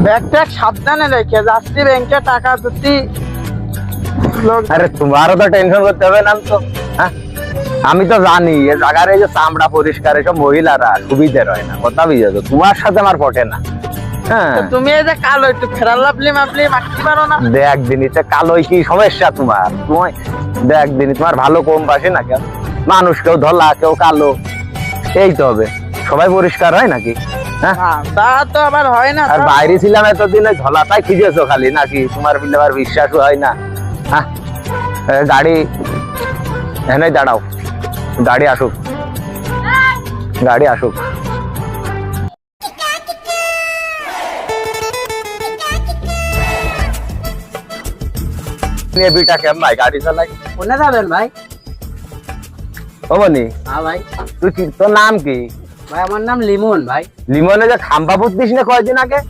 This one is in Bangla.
ব্যাগটা সাবধানে রেখে যাচ্ছি ব্যাংকে টাকা যদি আরে তোমারও তো টেনশন করতে হবে না তো। হ্যাঁ, আমি তো জানি এ জায়গার এই যে চামড়া পরিষ্কার এসব মহিলারা সুবিধের হয় না, কথা বুঝেছো? তোমার সাথে আমার পটে না। হ্যাঁ, তুমি এই যে কালো একটু ফেরার লাভলি মাপলি মাখতে পারো না? দেখ দিনিতে কালোই কি সমস্যা তোমার? তোমার দেখ দিনি তোমার ভালো কম বাসে না কেউ? মানুষ কেউ ধলা কেউ কালো, এই তো হবে। সবাই পরিষ্কার হয় নাকি? হ্যাঁ, তা তো আবার হয় না। আর বাইরে ছিলাম এতদিন ওই ধলাটাই খুঁজেছো খালি নাকি? তোমার বিলে আবার বিশ্বাসও হয় না। হ্যাঁ, গাড়ি এনে দাঁড়াও, গাড়ি আসুক, গাড়ি আসুক। বিটা কেম ভাই গাড়ি চালাই? কোনে যাবেন ভাই? ও বনি, হ্যাঁ ভাই। তুই কি, তোর নাম কি? ভাই আমার নাম লিমন ভাই। লিমনে যে খাম্বা পুতিস না কয়দিন আগে?